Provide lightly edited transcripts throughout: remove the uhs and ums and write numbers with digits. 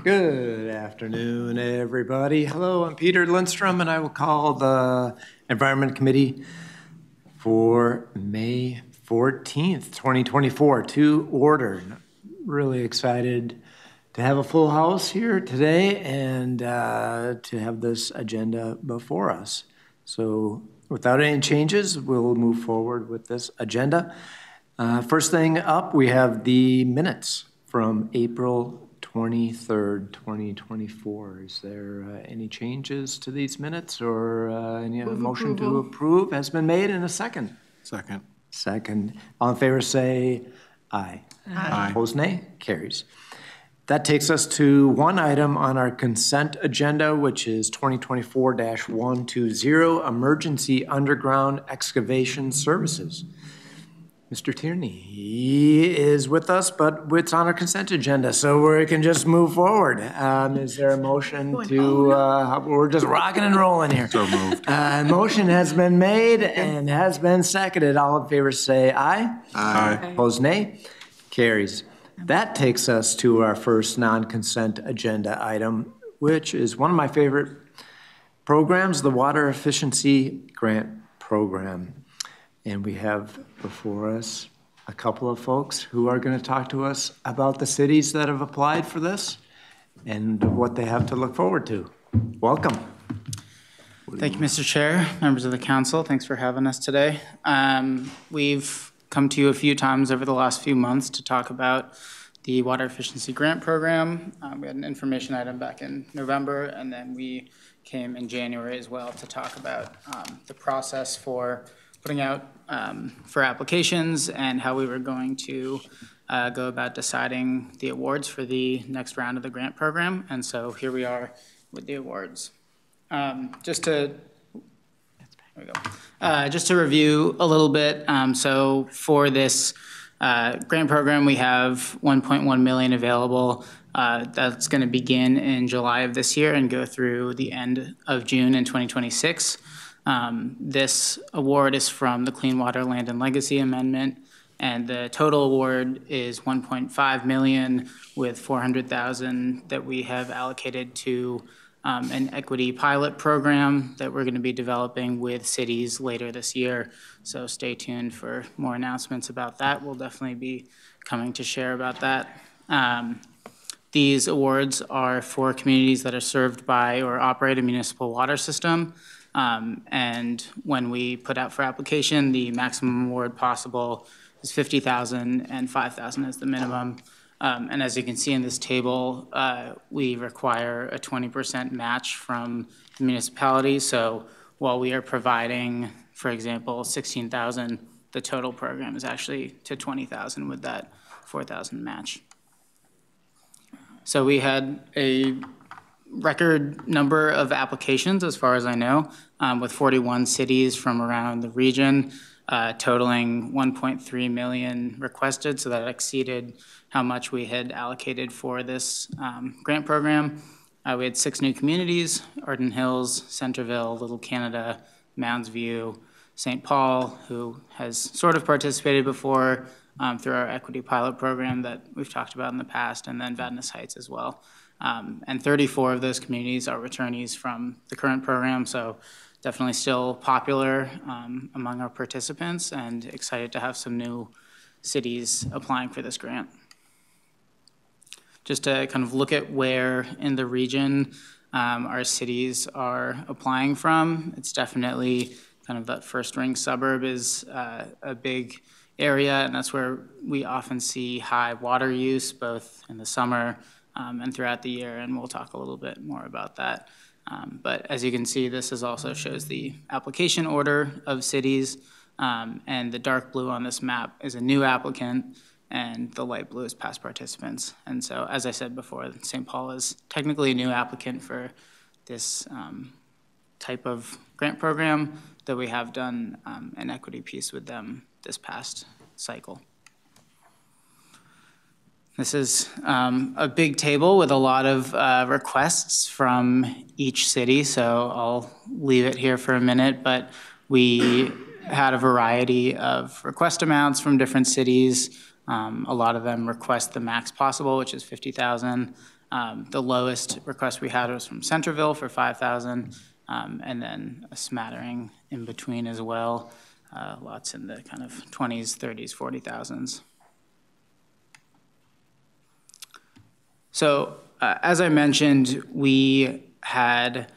Good afternoon, everybody. Hello, I'm Peter Lindstrom, and I will call the Environment Committee for May 14th, 2024 to order. Really excited to have a full house here today and to have this agenda before us. So without any changes, we'll move forward with this agenda. First thing up, we have the minutes from April 23rd, 2024. Is there any changes to these minutes or any motion to approve has been made in a second? Second. Second. All in favor say aye. Aye. Opposed nay? Carries. That takes us to one item on our consent agenda, which is 2024-120, Emergency Underground Excavation Services. Mr. Tierney, he is with us, but it's on our consent agenda, so we can just move forward. Is there a motion to, we're just rocking and rolling here. So moved. Motion has been made and has been seconded. All in favor say aye. Aye. Opposed nay? Carries. That takes us to our first non-consent agenda item, which is one of my favorite programs, the Water Efficiency Grant Program. And we have before us a couple of folks who are going to talk to us about the cities that have applied for this and what they have to look forward to. Welcome. Thank you, Mr. Chair, members of the council. Thanks for having us today. We've come to you a few times over the last few months to talk about the Water Efficiency Grant Program. We had an information item back in November, and then we came in January as well to talk about the process for putting out for applications and how we were going to go about deciding the awards for the next round of the grant program. And so here we are with the awards. Just to review a little bit, so for this grant program, we have 1.1 million available. That's going to begin in July of this year and go through the end of June in 2026. This award is from the Clean Water, Land and Legacy Amendment, and the total award is 1.5 million with 400,000 that we have allocated to an equity pilot program that we're going to be developing with cities later this year. So stay tuned for more announcements about that. We'll definitely be coming to share about that. These awards are for communities that are served by or operate a municipal water system. And when we put out for application, the maximum award possible is 50,000 and 5,000 is the minimum. And as you can see in this table, we require a 20% match from the municipality. So while we are providing, for example, 16,000, the total program is actually to 20,000 with that 4,000 match. So we had a record number of applications, as far as I know, with 41 cities from around the region, totaling 1.3 million requested, so that exceeded how much we had allocated for this grant program. We had 6 new communities: Arden Hills, Centerville, Little Canada, Mounds View, St. Paul, who has sort of participated before through our equity pilot program that we've talked about in the past, and then Vadnais Heights as well. And 34 of those communities are returnees from the current program, so definitely still popular among our participants, and excited to have some new cities applying for this grant. Just to kind of look at where in the region our cities are applying from, it's definitely kind of that first ring suburb is a big area, and that's where we often see high water use, both in the summer and throughout the year, and we'll talk a little bit more about that. But as you can see, this also shows the application order of cities, and the dark blue on this map is a new applicant, and the light blue is past participants. And so, as I said before, St. Paul is technically a new applicant for this type of grant program, though we have done an equity piece with them this past cycle. This is a big table with a lot of requests from each city, so I'll leave it here for a minute, but we had a variety of request amounts from different cities. A lot of them request the max possible, which is 50,000. The lowest request we had was from Centerville for 5,000, and then a smattering in between as well. Lots in the kind of 20s, 30s, 40,000s. So as I mentioned, we had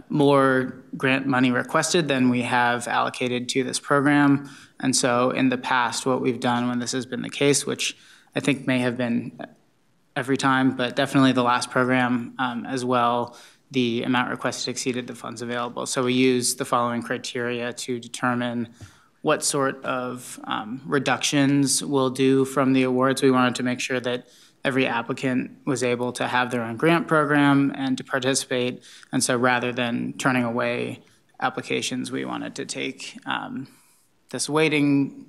more grant money requested than we have allocated to this program. And so in the past, what we've done when this has been the case, which I think may have been every time, but definitely the last program as well, the amount requested exceeded the funds available. So we use the following criteria to determine what sort of reductions we'll do from the awards. We wanted to make sure that every applicant was able to have their own grant program and to participate. And so rather than turning away applications, we wanted to take this weighting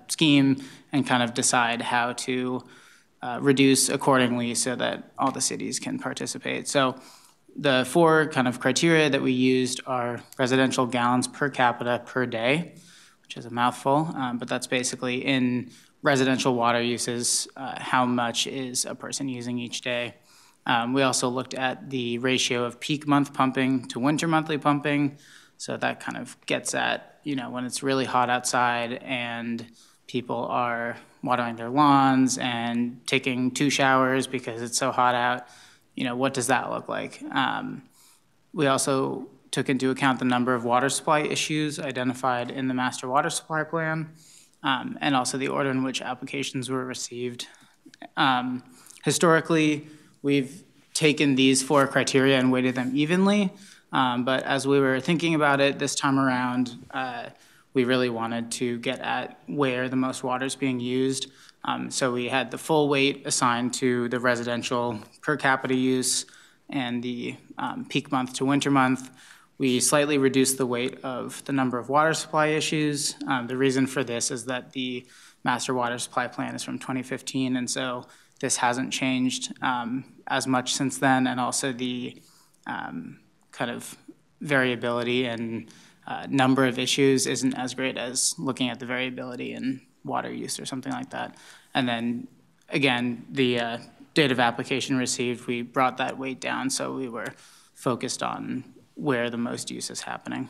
scheme and kind of decide how to reduce accordingly so that all the cities can participate. So the four kind of criteria that we used are residential gallons per capita per day, which is a mouthful, but that's basically in residential water uses, how much is a person using each day. We also looked at the ratio of peak month pumping to winter monthly pumping. So that kind of gets at, when it's really hot outside and people are watering their lawns and taking 2 showers because it's so hot out, what does that look like? We also took into account the number of water supply issues identified in the master water supply plan, and also the order in which applications were received. Historically, we've taken these 4 criteria and weighted them evenly, but as we were thinking about it this time around, we really wanted to get at where the most water is being used. So we had the full weight assigned to the residential per capita use and the peak month to winter month. We slightly reduced the weight of the number of water supply issues. The reason for this is that the master water supply plan is from 2015, and so this hasn't changed as much since then, and also the kind of variability and number of issues isn't as great as looking at the variability in water use or something like that. And then, again, the date of application received, we brought that weight down, so we were focused on where the most use is happening.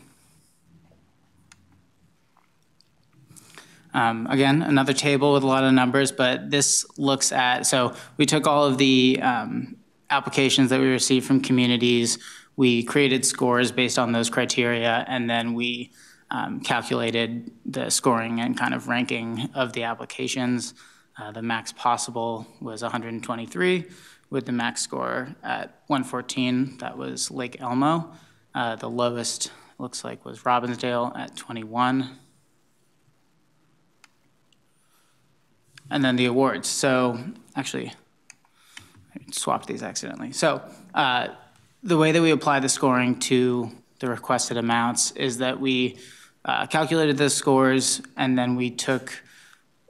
Again, another table with a lot of numbers, but this looks at, so we took all of the applications that we received from communities, we created scores based on those criteria, and then we calculated the scoring and kind of ranking of the applications. The max possible was 123, with the max score at 114. That was Lake Elmo. The lowest, looks like, was Robbinsdale at 21. And then the awards. So actually, I swapped these accidentally. So the way that we apply the scoring to the requested amounts is that we calculated the scores, and then we took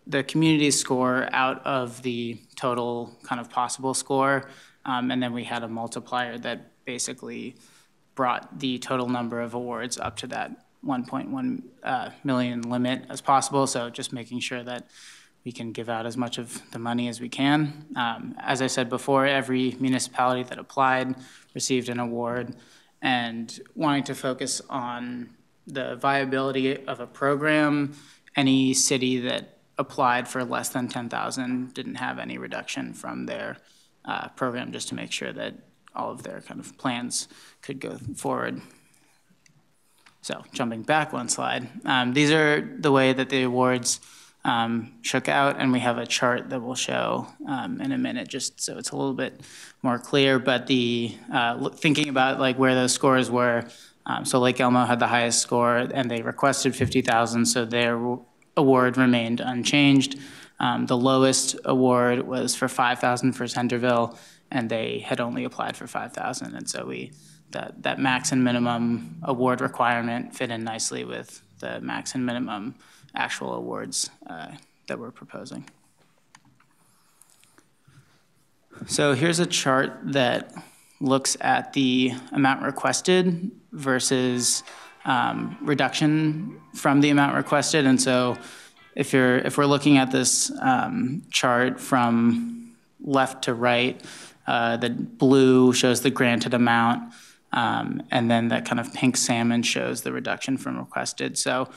the community score out of the total kind of possible score, and then we had a multiplier that basically brought the total number of awards up to that 1.1 million limit as possible. So just making sure that we can give out as much of the money as we can. As I said before, every municipality that applied received an award, and wanting to focus on the viability of a program, any city that applied for less than 10,000 didn't have any reduction from their program, just to make sure that all of their kind of plans could go forward. So jumping back one slide, these are the way that the awards shook out, and we have a chart that we'll show in a minute, just so it's a little bit more clear. But the thinking about like where those scores were, so Lake Elmo had the highest score, and they requested 50,000, so their award remained unchanged. The lowest award was for 5,000 for Centerville, and they had only applied for 5,000, and so that max and minimum award requirement fit in nicely with the max and minimum actual awards that we're proposing. So here's a chart that looks at the amount requested versus reduction from the amount requested. And so if we're looking at this chart from left to right, The blue shows the granted amount, and then that kind of pink salmon shows the reduction from requested. So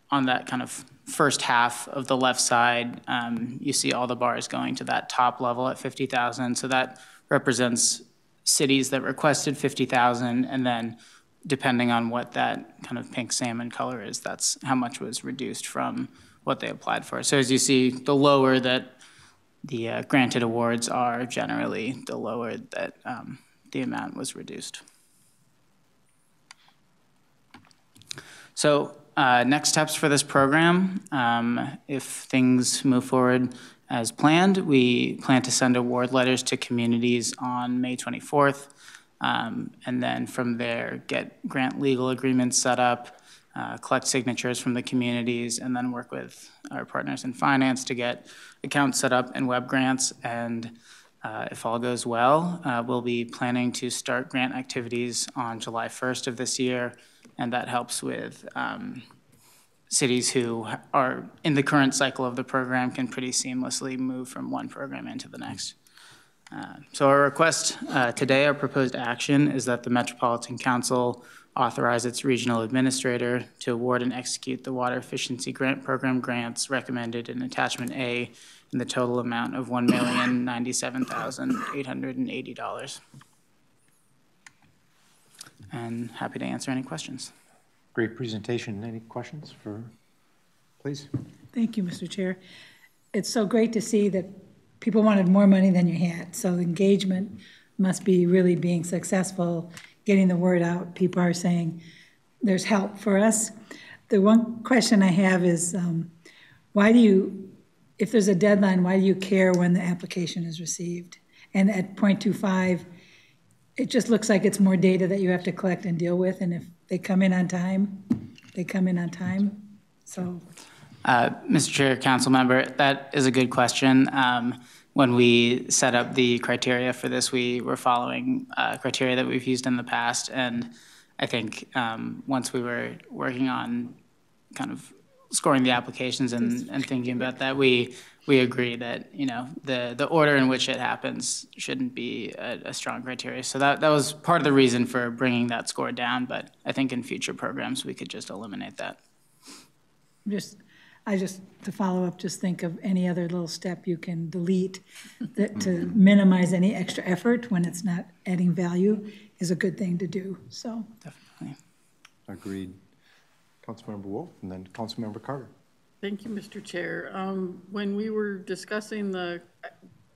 on that kind of first half of the left side, you see all the bars going to that top level at 50,000. So that represents cities that requested 50,000, and then depending on what that kind of pink salmon color is, that's how much was reduced from what they applied for. So as you see, the lower that the granted awards are, generally, the lower that the amount was reduced. So next steps for this program, if things move forward as planned, we plan to send award letters to communities on May 24th. And then from there, get grant legal agreements set up, collect signatures from the communities, and then work with our partners in finance to get accounts set up and web grants. And if all goes well, we'll be planning to start grant activities on July 1st of this year, and that helps with cities who are in the current cycle of the program can pretty seamlessly move from one program into the next. So our request today, our proposed action, is that the Metropolitan Council authorize its regional administrator to award and execute the Water Efficiency Grant Program grants recommended in Attachment A in the total amount of $1,097,880. And happy to answer any questions. Great presentation. Any questions for, please? Thank you, Mr. Chair. It's so great to see that people wanted more money than you had. So engagement must be really being successful, getting the word out. People are saying there's help for us. The one question I have is why do you, if there's a deadline, why do you care when the application is received? And at 0.25, it just looks like it's more data that you have to collect and deal with. And if they come in on time, they come in on time. So. Mr. Chair, Council Member, that is a good question. When we set up the criteria for this, we were following criteria that we've used in the past. And I think once we were working on kind of scoring the applications and thinking about that, we agree that, you know, the order in which it happens shouldn't be a strong criteria. So that was part of the reason for bringing that score down. But I think in future programs, we could just eliminate that. I just, to follow up, just think of any other little step you can delete that to minimize any extra effort when it's not adding value is a good thing to do, so. Definitely. Agreed. Councilmember Wolf and then Councilmember Carter. Thank you, Mr. Chair. When we were discussing the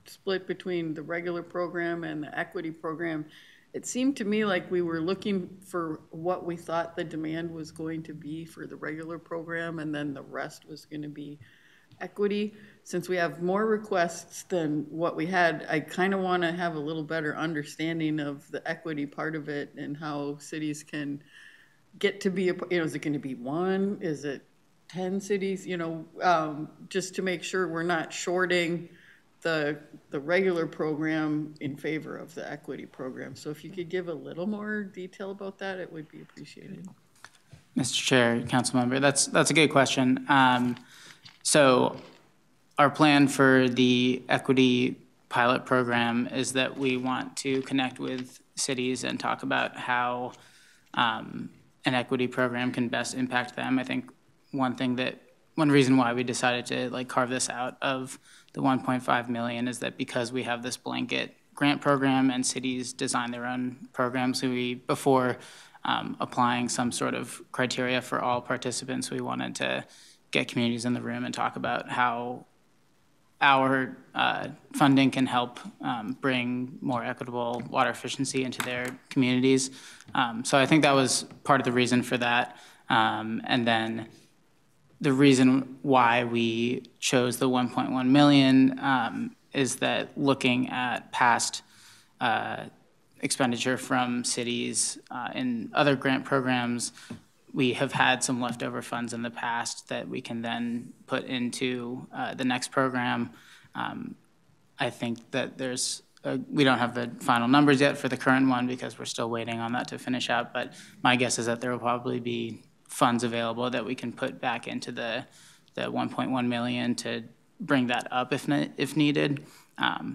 split between the regular program and the equity program, it seemed to me like we were looking for what we thought the demand was going to be for the regular program, and then the rest was going to be equity. Since we have more requests than what we had, I kind of want to have a little better understanding of the equity part of it and how cities can get to be, you know, is it going to be one? Is it 10 cities? You know, just to make sure we're not shorting the regular program in favor of the equity program. So if you could give a little more detail about that, it would be appreciated. Mr. Chair, Council Member, that's a good question. So our plan for the equity pilot program is that we want to connect with cities and talk about how an equity program can best impact them. I think one reason why we decided to carve this out of the 1.5 million is that because we have this blanket grant program and cities design their own programs, so before applying some sort of criteria for all participants, we wanted to get communities in the room and talk about how our funding can help bring more equitable water efficiency into their communities. So I think that was part of the reason for that. And then the reason why we chose the 1.1 million is that looking at past expenditure from cities in other grant programs, we have had some leftover funds in the past that we can then put into the next program. I think that we don't have the final numbers yet for the current one because we're still waiting on that to finish out, but my guess is that there will probably be funds available that we can put back into the 1.1 million to bring that up if needed.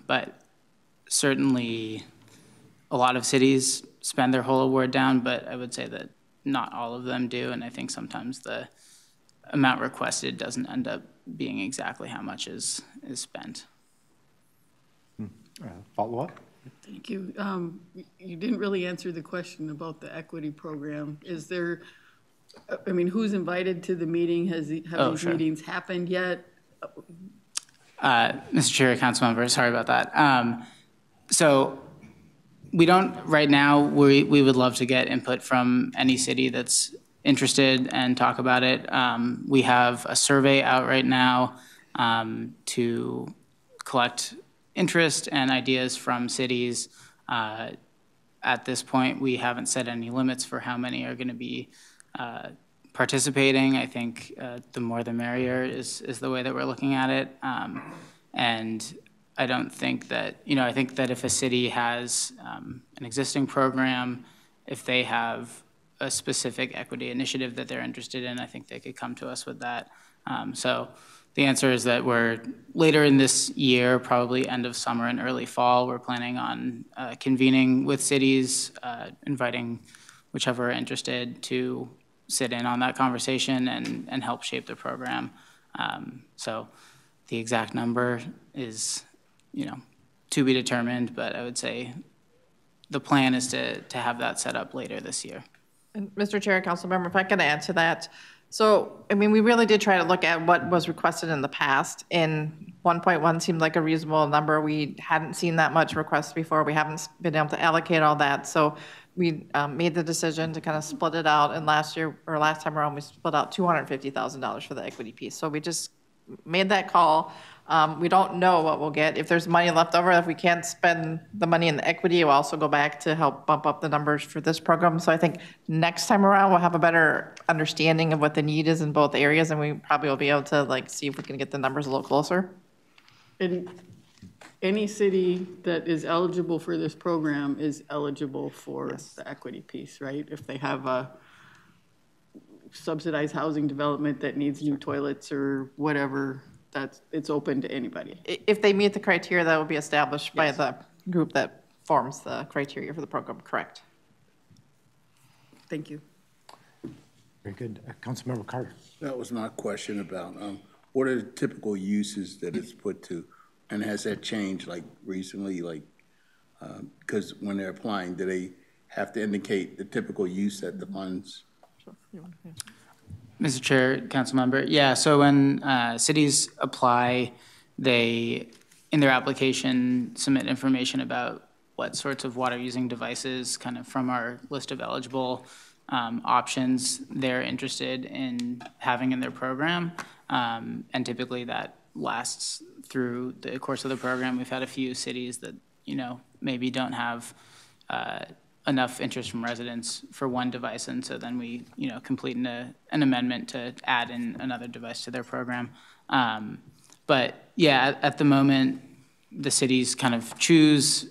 But certainly a lot of cities spend their whole award down, but I would say that not all of them do, and I think sometimes the amount requested doesn't end up being exactly how much is spent. Follow-up? Thank you. You didn't really answer the question about the equity program. Is there, I mean, who's invited to the meeting? Have these Sure. meetings happened yet? Mr. Chair, council member, sorry about that. So we don't, right now, we would love to get input from any city that's interested and talk about it. We have a survey out right now to collect interest and ideas from cities. At this point, we haven't set any limits for how many are going to be participating. I think the more the merrier is the way that we're looking at it. And I don't think that, I think that if a city has an existing program, if they have a specific equity initiative that they're interested in, I think they could come to us with that. So the answer is that we're later in this year, probably end of summer and early fall, we're planning on convening with cities, inviting whichever are interested to sit in on that conversation and help shape the program. So the exact number is, to be determined, but I would say the plan is to have that set up later this year. And Mr. Chair, Council Member, if I could add to that. So, I mean, we really did try to look at what was requested in the past, and 1.1 seemed like a reasonable number. We hadn't seen that much requests before. We haven't been able to allocate all that. So we made the decision to kind of split it out, and last time around, we split out $250,000 for the equity piece. So we just made that call. We don't know what we'll get. If there's money left over, if we can't spend the money in the equity, we'll also go back to help bump up the numbers for this program. So I think next time around, we'll have a better understanding of what the need is in both areas, and we probably will be able to see if we can get the numbers a little closer. And any city that is eligible for this program is eligible for the equity piece, right? If they have a subsidized housing development that needs new toilets or whatever, it's open to anybody. If they meet the criteria that will be established by the group that forms the criteria for the program, correct? Thank you. Very good. Councilmember Carter. That was my question about what are the typical uses that it's put to, and has that changed recently? Because when they're applying, do they have to indicate the typical use that the funds? Mr. Chair, council member, yeah, so when cities apply, they, in their application, submit information about what sorts of water using devices, kind of from our list of eligible options they're interested in having in their program. And typically that lasts through the course of the program. We've had a few cities that, maybe don't have enough interest from residents for one device, and so then we, complete an amendment to add in another device to their program. But yeah, at the moment, the cities kind of choose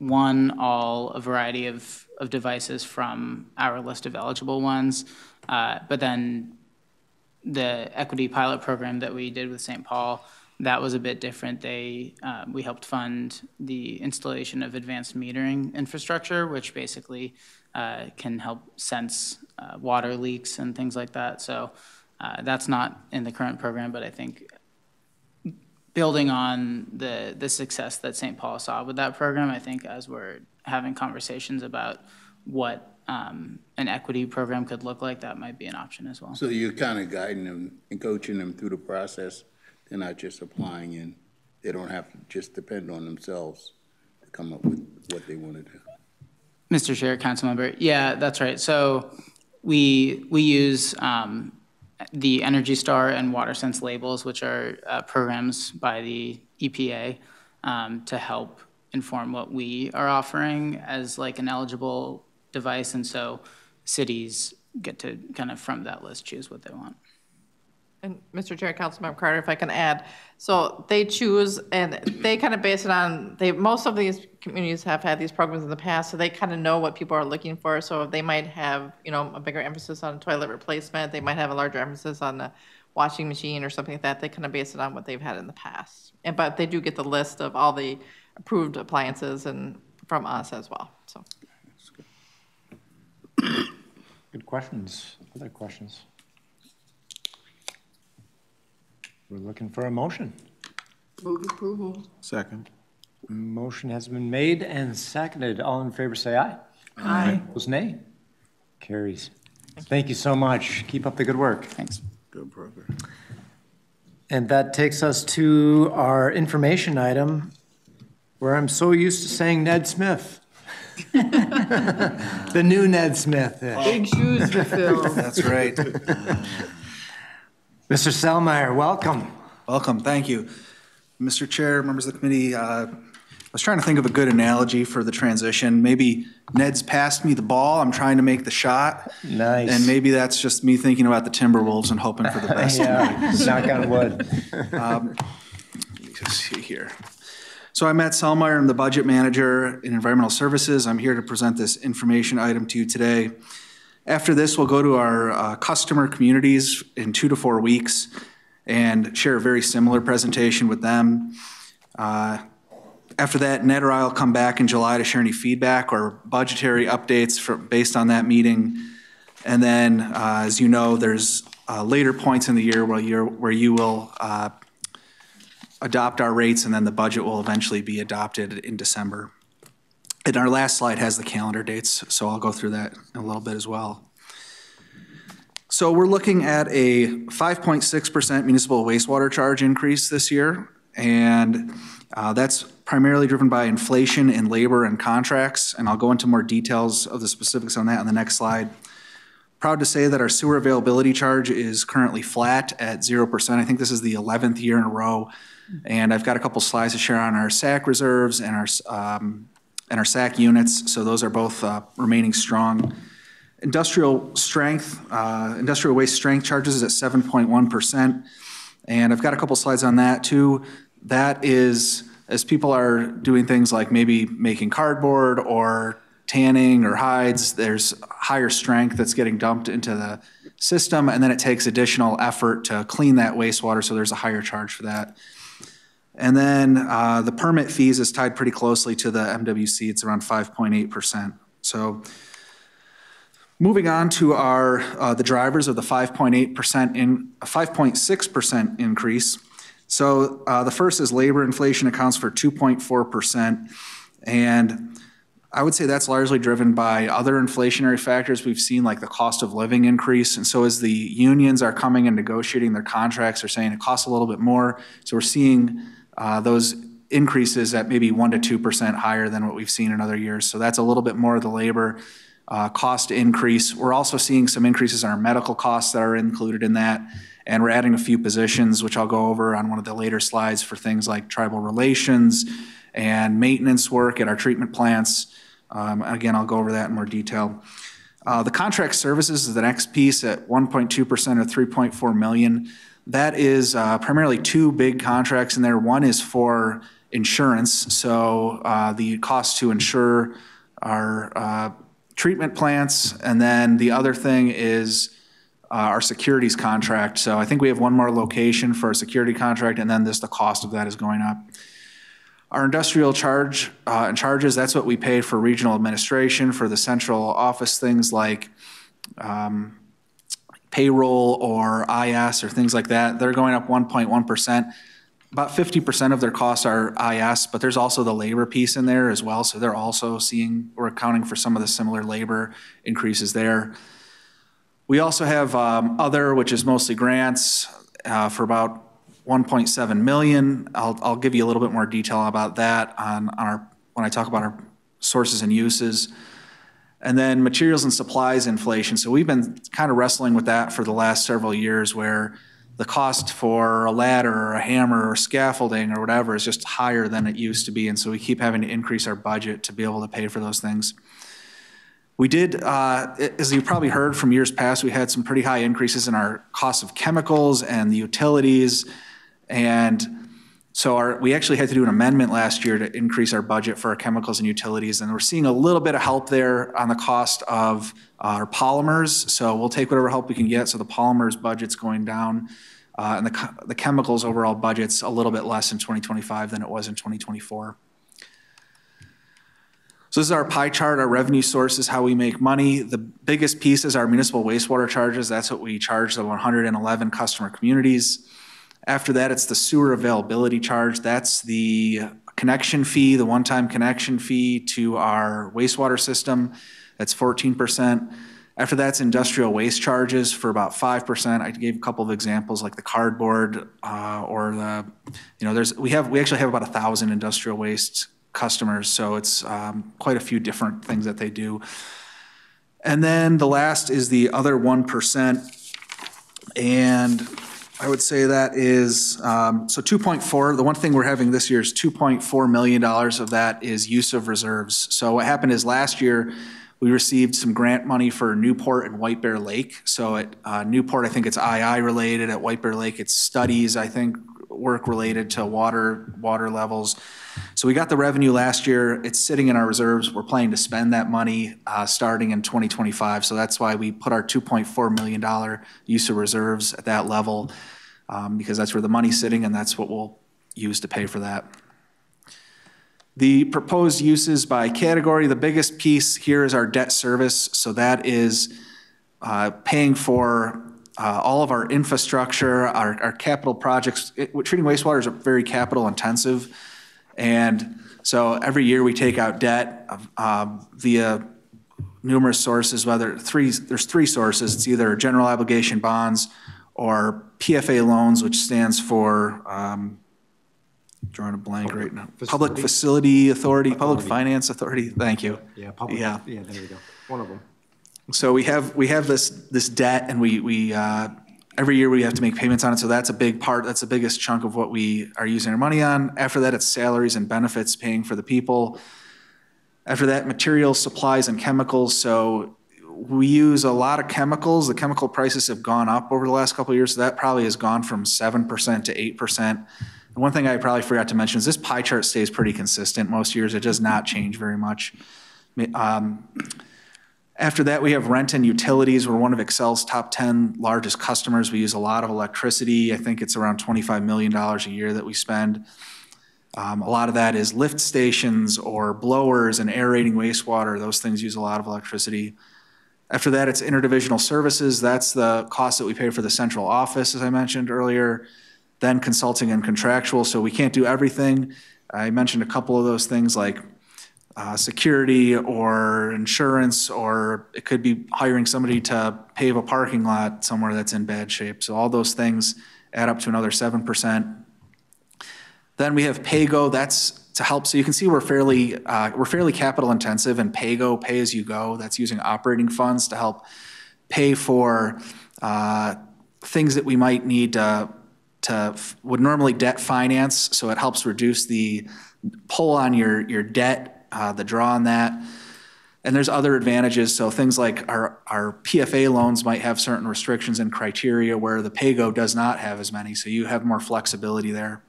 a variety of devices from our list of eligible ones. But then the equity pilot program that we did with St. Paul, that was a bit different. We helped fund the installation of advanced metering infrastructure, which basically can help sense water leaks and things like that. So that's not in the current program, but I think building on the success that St. Paul saw with that program, I think as we're having conversations about what an equity program could look like, that might be an option as well. So you're kind of guiding them and coaching them through the process. They're not just applying, and they don't have to just depend on themselves to come up with what they want to do. Mr. Chair, council member, yeah, that's right. So we use the Energy Star and WaterSense labels, which are programs by the EPA to help inform what we are offering as an eligible device. And so cities get to kind of from that list choose what they want. And Mr. Chair, Councilmember Carter, if I can add, so they choose and they kind of base it on, most of these communities have had these programs in the past, so they kind of know what people are looking for. So they might have, a bigger emphasis on toilet replacement. They might have a larger emphasis on the washing machine or something like that. They kind of base it on what they've had in the past. But they do get the list of all the approved appliances and from us as well, so. Good questions. Other questions? We're looking for a motion. Move approval. Second. Motion has been made and seconded. All in favor, say aye. Aye. Opposed, nay. Carries. Thank you so much. Keep up the good work. Thanks. Good program. And that takes us to our information item, where I'm so used to saying Ned Smith. The new Ned Smith. Big shoes to fill. That's right. Mr. Selmeyer, welcome. Welcome, thank you. Mr. Chair, members of the committee, I was trying to think of a good analogy for the transition. Maybe Ned's passed me the ball, I'm trying to make the shot. Nice. And maybe that's just me thinking about the Timberwolves and hoping for the best. Yeah, knock on wood. Let me just see here. So I'm Matt Selmeyer, I'm the budget manager in environmental services. I'm here to present this information item to you today. After this, we'll go to our customer communities in 2 to 4 weeks and share a very similar presentation with them. After that, Ned or I will come back in July to share any feedback or budgetary updates based on that meeting. And then, as you know, there's later points in the year where you will adopt our rates, and then the budget will eventually be adopted in December. And our last slide has the calendar dates, so I'll go through that in a little bit as well. So we're looking at a 5.6% municipal wastewater charge increase this year, and that's primarily driven by inflation in labor and contracts, and I'll go into more details of the specifics on that on the next slide. Proud to say that our sewer availability charge is currently flat at 0%. I think this is the 11th year in a row, and I've got a couple slides to share on our SAC reserves and our SAC units, so those are both remaining strong. Industrial waste strength charges is at 7.1%, and I've got a couple slides on that too. That is, as people are doing things like maybe making cardboard or tanning or hides, there's higher strength that's getting dumped into the system, and then it takes additional effort to clean that wastewater, so there's a higher charge for that. And then the permit fees is tied pretty closely to the MWC. It's around 5.8%. So moving on to our the drivers of the 5.6% increase. So the first is labor inflation accounts for 2.4%, and I would say that's largely driven by other inflationary factors we've seen, like the cost of living increase. And so as the unions are coming and negotiating their contracts, they're saying it costs a little bit more. So we're seeing those increases at maybe 1% to 2% higher than what we've seen in other years. So that's a little bit more of the labor cost increase. We're also seeing some increases in our medical costs that are included in that. And we're adding a few positions, which I'll go over on one of the later slides, for things like tribal relations and maintenance work at our treatment plants. Again, I'll go over that in more detail. The contract services is the next piece at 1.2% or $3.4 million. That is primarily two big contracts in there. One is for insurance, so the cost to insure our treatment plants, and then the other thing is our securities contract. So I think we have one more location for a security contract, and then the cost of that is going up. Our industrial charge and charges, that's what we pay for regional administration, for the central office, things like payroll or IS or things like that. They're going up 1.1%. About 50% of their costs are IS, but there's also the labor piece in there as well. So they're also we're accounting for some of the similar labor increases there. We also have other, which is mostly grants, for about $1.7 million. I'll give you a little bit more detail about that when I talk about our sources and uses. And then materials and supplies inflation. So we've been kind of wrestling with that for the last several years, where the cost for a ladder or a hammer or scaffolding or whatever is just higher than it used to be. And so we keep having to increase our budget to be able to pay for those things. We did, as you probably heard from years past, we had some pretty high increases in our cost of chemicals and the utilities. And so we actually had to do an amendment last year to increase our budget for our chemicals and utilities. And we're seeing a little bit of help there on the cost of our polymers. So we'll take whatever help we can get. So the polymers budget's going down. And the chemicals overall budget's a little bit less in 2025 than it was in 2024. So this is our pie chart, our revenue sources, how we make money. The biggest piece is our municipal wastewater charges. That's what we charge the 111 customer communities. After that, it's the sewer availability charge. That's the connection fee, the one-time connection fee to our wastewater system. That's 14%. After that's industrial waste charges for about 5%. I gave a couple of examples like the cardboard or the, we actually have about 1,000 industrial waste customers, so it's quite a few different things that they do. And then the last is the other 1%, and I would say that is, so 2.4, the one thing we're having this year is $2.4 million of that is use of reserves. So what happened is last year, we received some grant money for Newport and White Bear Lake. So at Newport, I think it's II related. At White Bear Lake, it's studies, I think, work related to water levels. So we got the revenue last year. It's sitting in our reserves. We're planning to spend that money starting in 2025. So that's why we put our $2.4 million use of reserves at that level, because that's where the money's sitting, and that's what we'll use to pay for that. The proposed uses by category, the biggest piece here is our debt service. So that is paying for all of our infrastructure, our capital projects. Treating wastewater is very capital intensive. And so every year we take out debt via numerous sources, there's three sources. It's either general obligation bonds or PFA loans, which stands for, drawing a blank right now. Public Facility Authority, Public Finance Authority. Thank you. Yeah, public. Yeah, there you go. One of them. So we have this debt, and we every year we have to make payments on it. So that's a big part. That's the biggest chunk of what we are using our money on. After that, it's salaries and benefits, paying for the people. After that, materials, supplies, and chemicals. So we use a lot of chemicals. The chemical prices have gone up over the last couple of years. So that probably has gone from 7% to 8%. And one thing I probably forgot to mention is this pie chart stays pretty consistent. Most years it does not change very much. After that, we have rent and utilities. We're one of Excel's top 10 largest customers. We use a lot of electricity. I think it's around $25 million a year that we spend. A lot of that is lift stations or blowers and aerating wastewater. Those things use a lot of electricity. After that, it's interdivisional services. That's the cost that we pay for the central office, as I mentioned earlier. Then consulting and contractual. So we can't do everything. I mentioned a couple of those things like security or insurance, or it could be hiring somebody to pave a parking lot somewhere that's in bad shape. So all those things add up to another 7%. Then we have PAYGO. That's to help. So you can see we're fairly capital intensive, and PAYGO, pay as you go. That's using operating funds to help pay for things that we might need would normally debt finance. So it helps reduce the pull on your debt. The draw on that. And there's other advantages. So things like our PFA loans might have certain restrictions and criteria where the PAYGO does not have as many. So you have more flexibility there.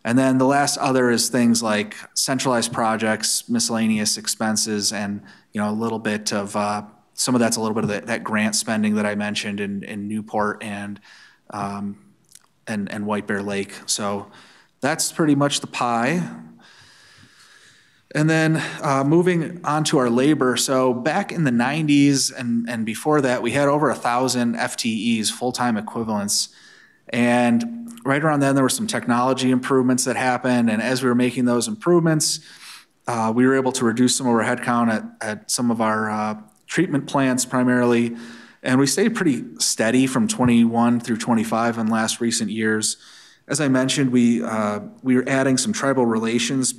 And then the last other is things like centralized projects, miscellaneous expenses, and a little bit of, some of that's a little bit of that grant spending that I mentioned in Newport and White Bear Lake. So that's pretty much the pie. And then moving on to our labor. So back in the 90s and before that, we had over 1,000 FTEs, full-time equivalents. And right around then, there were some technology improvements that happened. And as we were making those improvements, we were able to reduce some of our headcount at some of our treatment plants primarily. And we stayed pretty steady from 21 through 25 in last recent years. As I mentioned, we were adding some tribal relations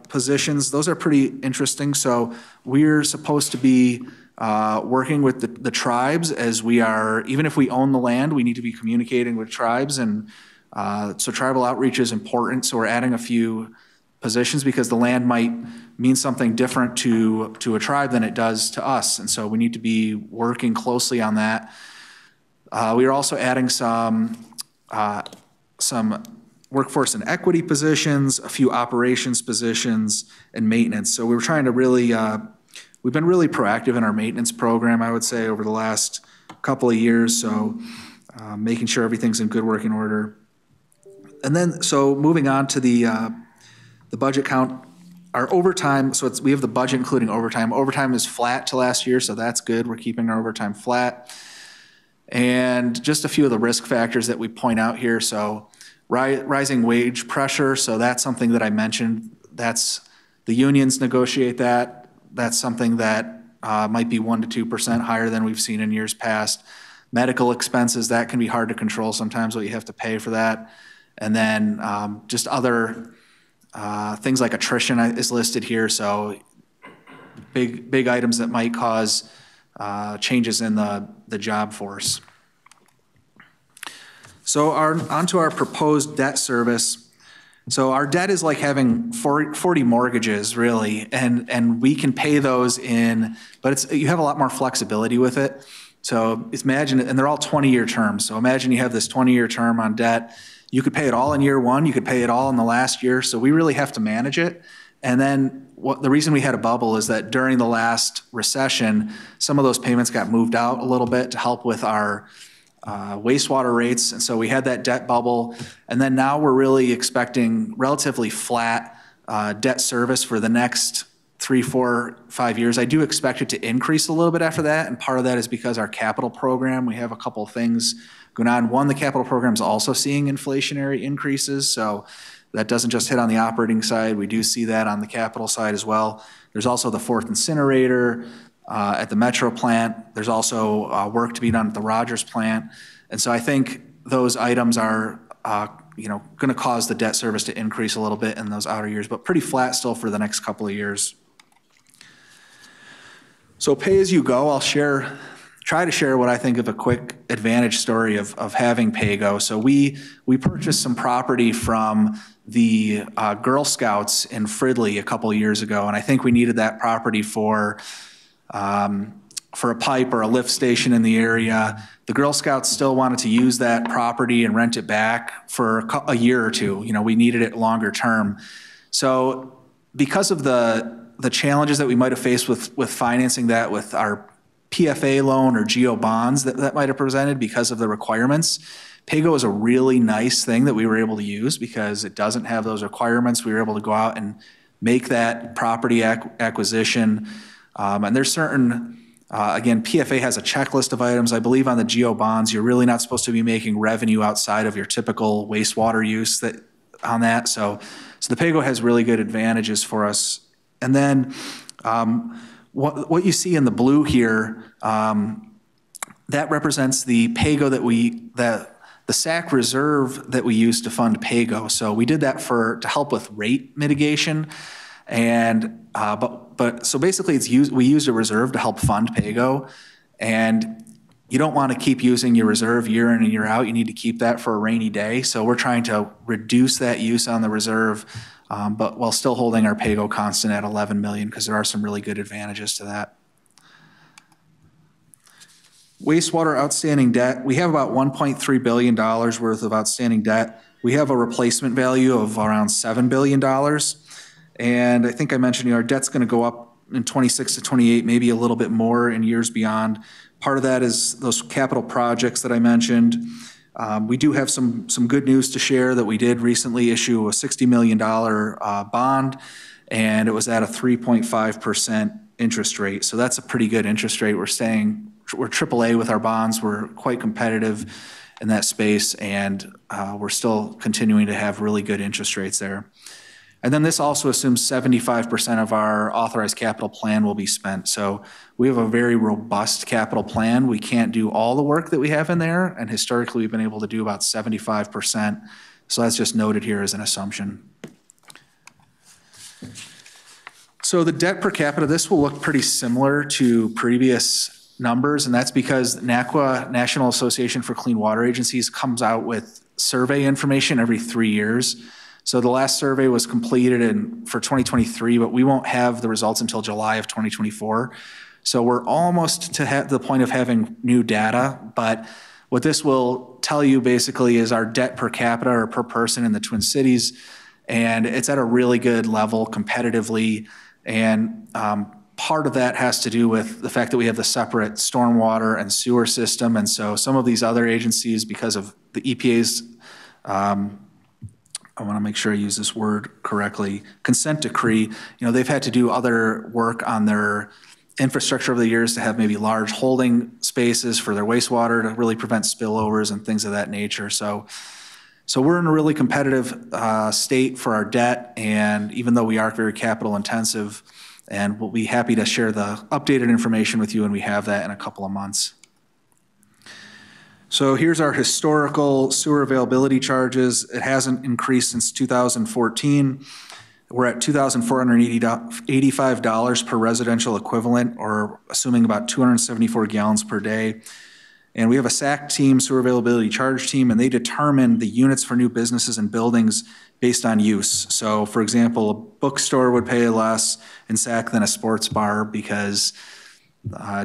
positions. Those are pretty interesting. So we're supposed to be working with the tribes, as we are, even if we own the land, we need to be communicating with tribes. And so tribal outreach is important. So we're adding a few positions because the land might mean something different to a tribe than it does to us. And so we need to be working closely on that. We are also adding some workforce and equity positions, a few operations positions, and maintenance. So we're trying to really, we've been really proactive in our maintenance program, I would say, over the last couple of years. So making sure everything's in good working order. And then, so moving on to the budget count. our overtime, so we have the budget including overtime. Overtime is flat to last year, so that's good. We're keeping our overtime flat. And just a few of the risk factors that we point out here. So rising wage pressure, so that's something that I mentioned. That's the unions negotiate that. That's something that might be 1% to 2% higher than we've seen in years past. Medical expenses, that can be hard to control sometimes, what you have to pay for that. And then just other things like attrition is listed here. So big items that might cause changes in the job force. So onto our proposed debt service. So our debt is like having 40 mortgages, really, and we can pay those in, but you have a lot more flexibility with it. So imagine, and they're all 20-year terms. So imagine you have this 20-year term on debt. You could pay it all in year one. You could pay it all in the last year. So we really have to manage it. And then the reason we had a bubble is that during the last recession, some of those payments got moved out a little bit to help with our wastewater rates. And so we had that debt bubble. And then now we're really expecting relatively flat debt service for the next 3, 4, 5 years. I do expect it to increase a little bit after that. And part of that is because our capital program, we have a couple of things going on. One, the capital program is also seeing inflationary increases. So that doesn't just hit on the operating side. We do see that on the capital side as well. There's also the 4th incinerator at the Metro plant. There's also work to be done at the Rogers plant. And so I think those items are going to cause the debt service to increase a little bit in those outer years, but pretty flat still for the next couple of years. So pay as you go, I'll try to share what I think of a quick advantage story of having PAYGO. So we purchased some property from the Girl Scouts in Fridley a couple of years ago, and I think we needed that property for a pipe or a lift station in the area. The Girl Scouts still wanted to use that property and rent it back for a year or two. We needed it longer term. So because of the challenges that we might have faced with financing that with our PFA loan or GO bonds that might have presented because of the requirements, PAYGO is a really nice thing that we were able to use because it doesn't have those requirements. We were able to go out and make that property acquisition. And there's certain, again, PFA has a checklist of items. I believe on the GO bonds, you're really not supposed to be making revenue outside of your typical wastewater use on that. So the PAYGO has really good advantages for us. And then what you see in the blue here, that represents the PAYGO the SAC reserve that we use to fund PAYGO. So we did that to help with rate mitigation. And so basically we use a reserve to help fund PAYGO, and you don't want to keep using your reserve year in and year out. You need to keep that for a rainy day. So we're trying to reduce that use on the reserve, but while still holding our PAYGO constant at 11 million because there are some really good advantages to that. Wastewater outstanding debt, we have about $1.3 billion worth of outstanding debt. We have a replacement value of around $7 billion. And I think I mentioned our debt's going to go up in 26 to 28, maybe a little bit more in years beyond. Part of that is those capital projects that I mentioned. We do have some good news to share that we did recently issue a $60 million bond, and it was at a 3.5% interest rate. So that's a pretty good interest rate. We're AAA with our bonds. We're quite competitive in that space, and we're still continuing to have really good interest rates there. And then this also assumes 75% of our authorized capital plan will be spent. So we have a very robust capital plan. We can't do all the work that we have in there, and historically we've been able to do about 75%. So that's just noted here as an assumption. So the debt per capita, this will look pretty similar to previous numbers, and that's because NACWA, National Association for Clean Water Agencies, comes out with survey information every 3 years. So the last survey was completed for 2023, but we won't have the results until July of 2024. So we're almost to the point of having new data, but what this will tell you basically is our debt per capita or per person in the Twin Cities, and it's at a really good level competitively. And part of that has to do with the fact that we have the separate stormwater and sewer system. And so some of these other agencies, because of the EPA's I want to make sure I use this word correctly, consent decree, they've had to do other work on their infrastructure over the years to have maybe large holding spaces for their wastewater to really prevent spillovers and things of that nature. So we're in a really competitive state for our debt, and even though we are very capital intensive, and we'll be happy to share the updated information with you when we have that in a couple of months. So here's our historical sewer availability charges. It hasn't increased since 2014. We're at $2,485 per residential equivalent, or assuming about 274 gallons per day. And we have a SAC team, sewer availability charge team, and they determine the units for new businesses and buildings based on use. So for example, a bookstore would pay less in SAC than a sports bar because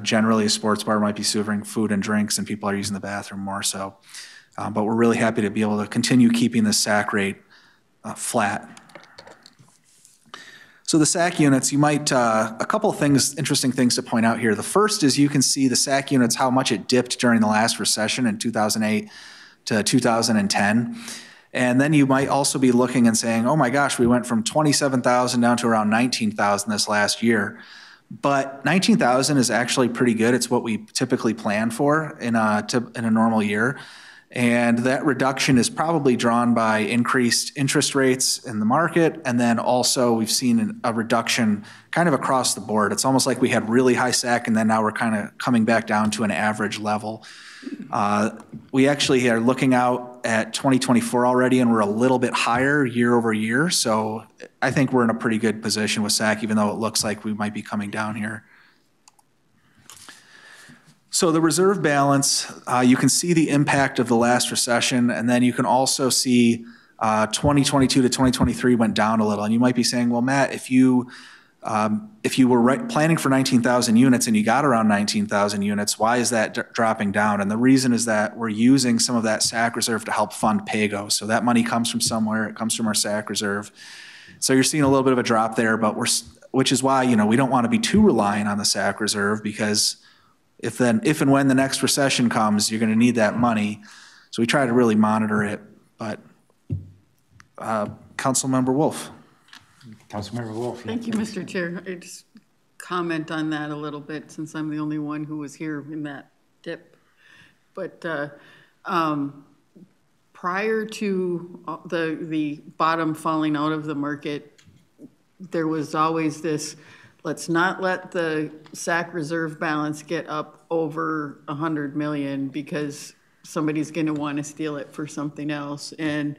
generally a sports bar might be serving food and drinks and people are using the bathroom more so. But we're really happy to be able to continue keeping the SAC rate flat. So the SAC units, you might, a couple of things, interesting things to point out here. The first is you can see the SAC units, how much it dipped during the last recession in 2008 to 2010. And then you might also be looking and saying, oh my gosh, we went from 27,000 down to around 19,000 this last year. But 19,000 is actually pretty good. It's what we typically plan for in a normal year. And that reduction is probably drawn by increased interest rates in the market. And then also we've seen a reduction kind of across the board. It's almost like we had really high SAC and then now we're kind of coming back down to an average level. We actually are looking out at 2024 already and we're a little bit higher year over year. So I think we're in a pretty good position with SAC, even though it looks like we might be coming down here. So the reserve balance, you can see the impact of the last recession, and then you can also see 2022 to 2023 went down a little. And you might be saying, well, Matt, if you were planning for 19,000 units and you got around 19,000 units, why is that dropping down? And the reason is that we're using some of that SAC reserve to help fund PAYGO. So that money comes from somewhere, it comes from our SAC reserve. So you're seeing a little bit of a drop there, but which is why, we don't want to be too reliant on the SAC reserve, because if and when the next recession comes, you're going to need that money. So we try to really monitor it. But Councilmember Wolf. Councilmember Wolf. Thank you, Mr. Chair. I just comment on that a little bit since I'm the only one who was here in that dip. But prior to the bottom falling out of the market, there was always this, let's not let the SAC reserve balance get up over 100 million because somebody's going to want to steal it for something else. And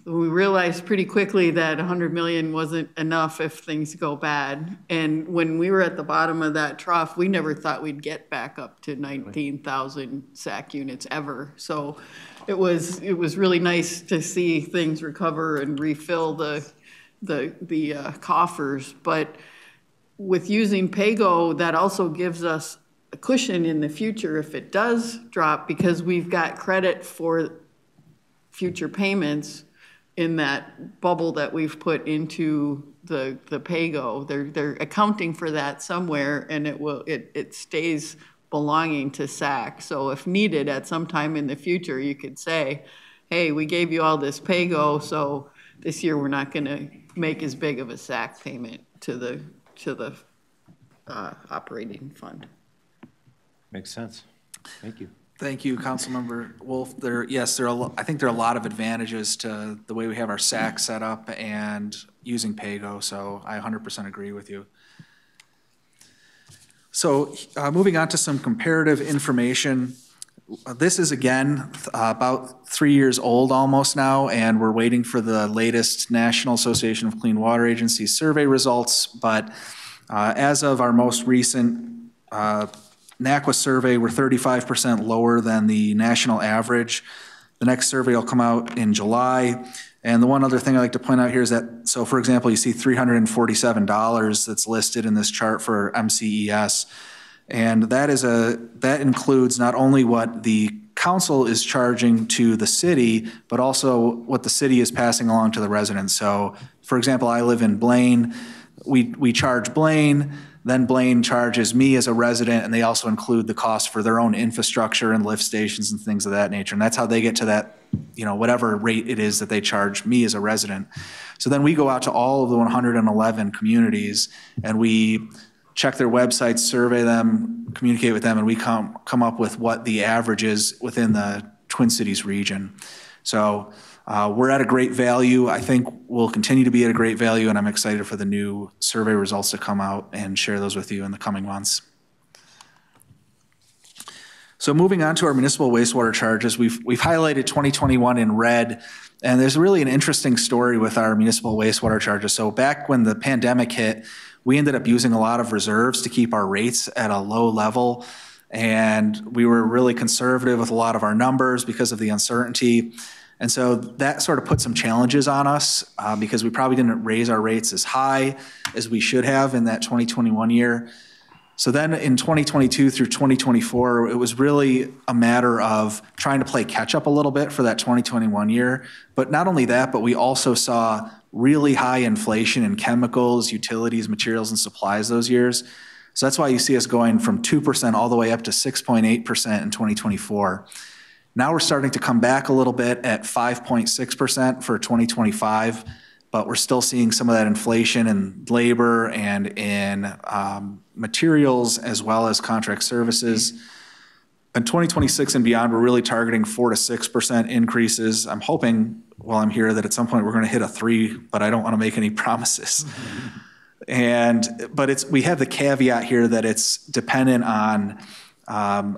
we realized pretty quickly that 100 million wasn't enough if things go bad. And when we were at the bottom of that trough, we never thought we'd get back up to 19,000 SAC units ever. So it was really nice to see things recover and refill the coffers. But with using PAYGO, that also gives us a cushion in the future if it does drop, because we've got credit for future payments in that bubble that we've put into the PAYGO. They're accounting for that somewhere, and it stays belonging to SAC. So if needed at some time in the future, you could say, hey, we gave you all this PAYGO, so this year we're not going to make as big of a SAC payment to the operating fund. Makes sense. Thank you. Thank you, Councilmember Wolf. I think there are a lot of advantages to the way we have our SAC set up and using PAYGO, so I 100% agree with you. So moving on to some comparative information. This is, again, about 3 years old almost now, and we're waiting for the latest National Association of Clean Water Agencies survey results. But as of our most recent NACWA survey, we're 35% lower than the national average. The next survey will come out in July. And the one other thing I'd like to point out here is that, so for example, you see $347 that's listed in this chart for MCES. And that includes not only what the council is charging to the city, but also what the city is passing along to the residents. So for example, I live in Blaine. We charge Blaine, then Blaine charges me as a resident, and they also include the cost for their own infrastructure and lift stations and things of that nature. And that's how they get to that, whatever rate it is that they charge me as a resident. So then we go out to all of the 111 communities and we check their websites, survey them, communicate with them, and we come up with what the average is within the Twin Cities region. So we're at a great value. I think we'll continue to be at a great value, and I'm excited for the new survey results to come out and share those with you in the coming months. So moving on to our municipal wastewater charges, we've highlighted 2021 in red, and there's really an interesting story with our municipal wastewater charges. So back when the pandemic hit, we ended up using a lot of reserves to keep our rates at a low level, and we were really conservative with a lot of our numbers because of the uncertainty. And so that sort of put some challenges on us because we probably didn't raise our rates as high as we should have in that 2021 year. So then in 2022 through 2024, it was really a matter of trying to play catch up a little bit for that 2021 year. But not only that, but we also saw really high inflation in chemicals, utilities, materials, and supplies those years. So that's why you see us going from 2% all the way up to 6.8% in 2024. Now we're starting to come back a little bit at 5.6% for 2025. But we're still seeing some of that inflation in labor and in materials as well as contract services. In 2026 and beyond, we're really targeting 4 to 6% increases. I'm hoping while I'm here that at some point we're going to hit a 3, but I don't want to make any promises. But we have the caveat here that it's dependent on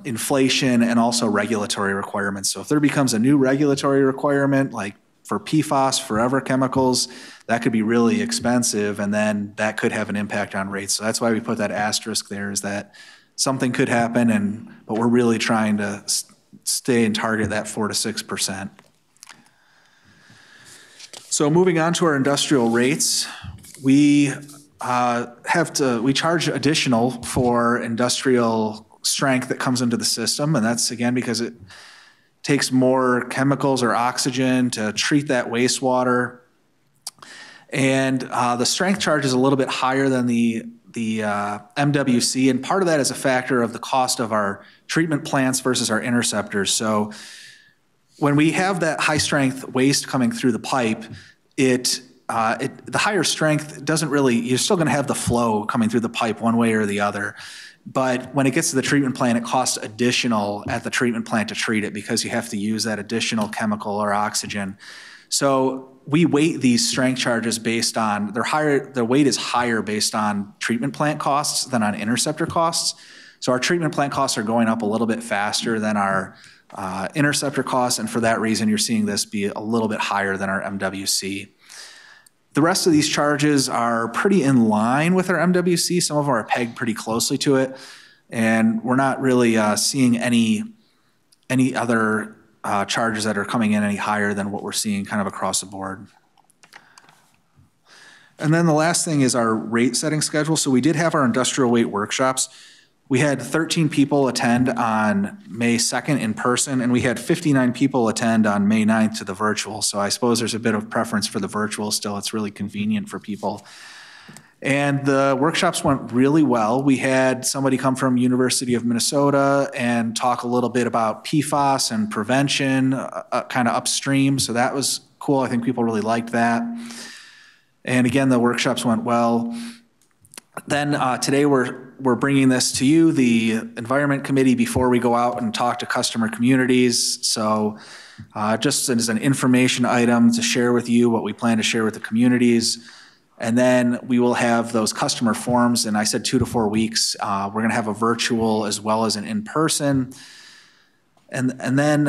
inflation and also regulatory requirements. So if there becomes a new regulatory requirement, like for PFAS, forever chemicals, that could be really expensive, and then that could have an impact on rates. So that's why we put that asterisk there, is that something could happen, but we're really trying to stay and target that 4 to 6%. So moving on to our industrial rates, we charge additional for industrial strength that comes into the system, and that's again because it takes more chemicals or oxygen to treat that wastewater. And the strength charge is a little bit higher than the MWC, and part of that is a factor of the cost of our treatment plants versus our interceptors. So when we have that high strength waste coming through the pipe, the higher strength doesn't really, you're still gonna have the flow coming through the pipe one way or the other. But when it gets to the treatment plant, it costs additional at the treatment plant to treat it because you have to use that additional chemical or oxygen. So we weight these strength charges based on, their weight is higher based on treatment plant costs than on interceptor costs. So our treatment plant costs are going up a little bit faster than our interceptor costs, and for that reason, you're seeing this be a little bit higher than our MWC. The rest of these charges are pretty in line with our MWC. Some of them are pegged pretty closely to it, and we're not really seeing any other charges that are coming in any higher than what we're seeing kind of across the board. And then the last thing is our rate setting schedule. So we did have our industrial weight workshops. We had 13 people attend on May 2nd in person, and we had 59 people attend on May 9th to the virtual. So I suppose there's a bit of preference for the virtual still. It's really convenient for people. And the workshops went really well. We had somebody come from University of Minnesota and talk a little bit about PFAS and prevention, kind of upstream. So that was cool. I think people really liked that. And again, the workshops went well. Then today we're bringing this to you, the Environment Committee, before we go out and talk to customer communities. So just as an information item to share with you what we plan to share with the communities. And then we will have those customer forums, and I said 2 to 4 weeks. We're gonna have a virtual as well as an in-person. And then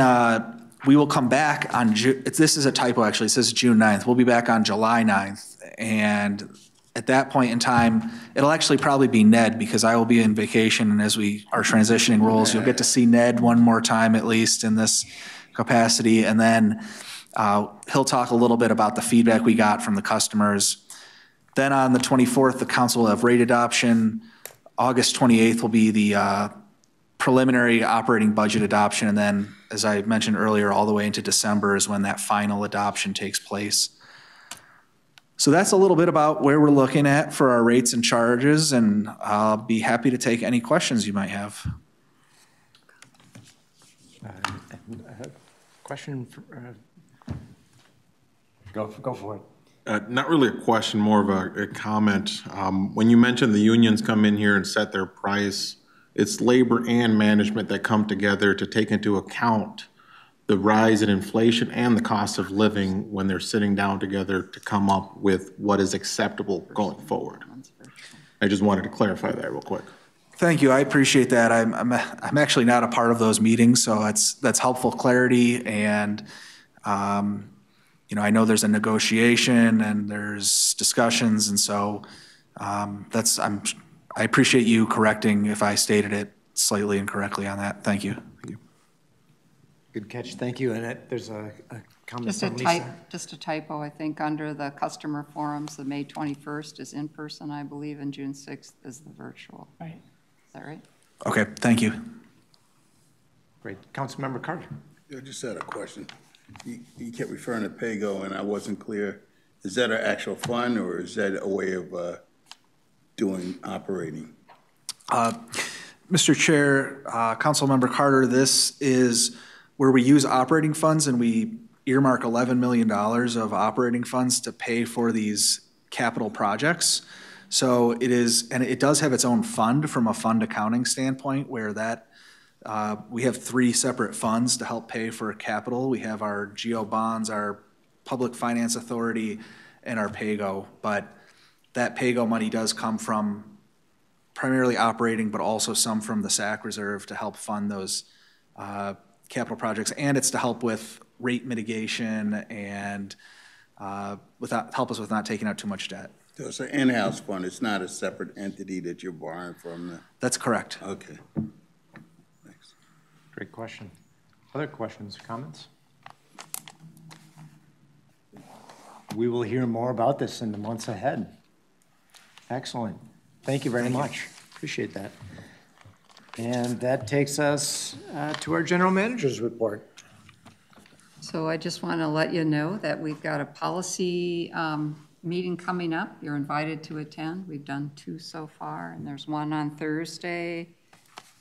we will come back on, this is a typo actually, it says June 9th. We'll be back on July 9th. And at that point in time, it'll actually probably be Ned because I will be in vacation, and as we are transitioning roles, you'll get to see Ned one more time at least in this capacity. And then he'll talk a little bit about the feedback we got from the customers. Then on the 24th, the council will have rate adoption. August 28th will be the preliminary operating budget adoption. And then, as I mentioned earlier, all the way into December is when that final adoption takes place. So that's a little bit about where we're looking at for our rates and charges, and I'll be happy to take any questions you might have. Question Go for it. Not really a question, more of a comment. When you mentioned the unions come in here and set their price, it's labor and management that come together to take into account the rise in inflation and the cost of living when they're sitting down together to come up with what is acceptable going forward. I just wanted to clarify that real quick. Thank you. I appreciate that. I'm actually not a part of those meetings, so that's helpful clarity. And you know, I know there's a negotiation and there's discussions, and so I appreciate you correcting if I stated it slightly incorrectly on that. Thank you. Good catch. Thank you. And there's a comment from Lisa. Just a typo, I think, under the customer forums, the May 21st is in person, I believe, and June 6th is the virtual. Right. Is that right? Okay, thank you. Great. Councilmember Carter. I just had a question. You kept referring to PAYGO, and I wasn't clear. Is that an actual fund, or is that a way of doing operating? Mr. Chair, Councilmember Carter, this is where we use operating funds and we earmark $11 million of operating funds to pay for these capital projects. So it is, and it does have its own fund from a fund accounting standpoint where that we have 3 separate funds to help pay for capital. We have our GO bonds, our Public Finance Authority, and our PAYGO. But that PAYGO money does come from primarily operating, but also some from the SAC reserve to help fund those capital projects. And it's to help with rate mitigation and help us with not taking out too much debt. So it's an in-house fund. It's not a separate entity that you're borrowing from? That's correct. Okay. Great question. Other questions, comments? We will hear more about this in the months ahead. Excellent. Thank you very much. Appreciate that. And that takes us to our general manager's report. So I just want to let you know that we've got a policy meeting coming up. You're invited to attend. We've done 2 so far, and there's one on Thursday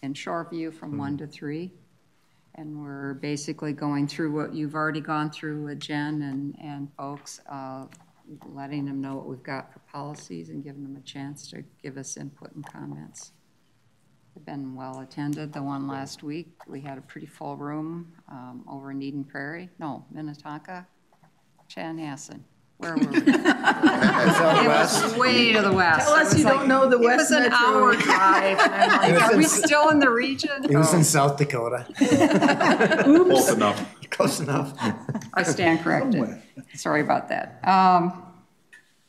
in Shoreview from 1 to 3. And we're basically going through what you've already gone through with Jen and folks, letting them know what we've got for policies and giving them a chance to give us input and comments. They've been well attended. The one last week, we had a pretty full room over in Eden Prairie. No, Minnetonka, Chanhassen. Where were we? It was way to the west. Tell us you don't know the West Metro. It was an hour drive, and I'm like, are we still in the region? It was in South Dakota. Close enough. Close enough. I stand corrected. Sorry about that.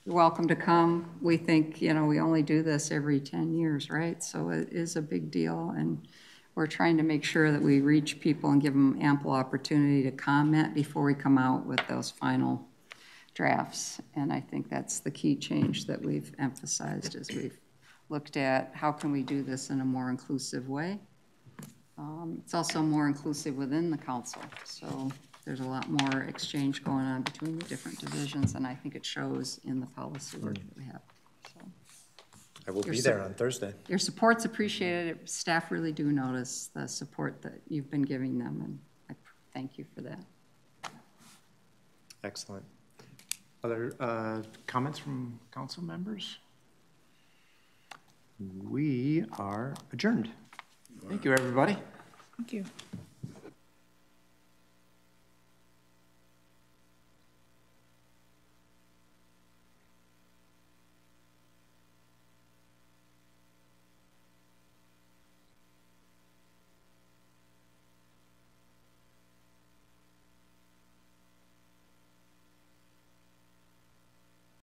You're welcome to come. We think, you know, we only do this every 10 years, right? So it is a big deal, and we're trying to make sure that we reach people and give them ample opportunity to comment before we come out with those final drafts. And I think that's the key change that we've emphasized as we've looked at how can we do this in a more inclusive way. It's also more inclusive within the council. So there's a lot more exchange going on between the different divisions, and I think it shows in the policy work that we have. So I will be there on Thursday. your support's appreciated. Staff really do notice the support that you've been giving them, and I thank you for that. Excellent. Other comments from council members? We are adjourned. Thank you, everybody. Thank you.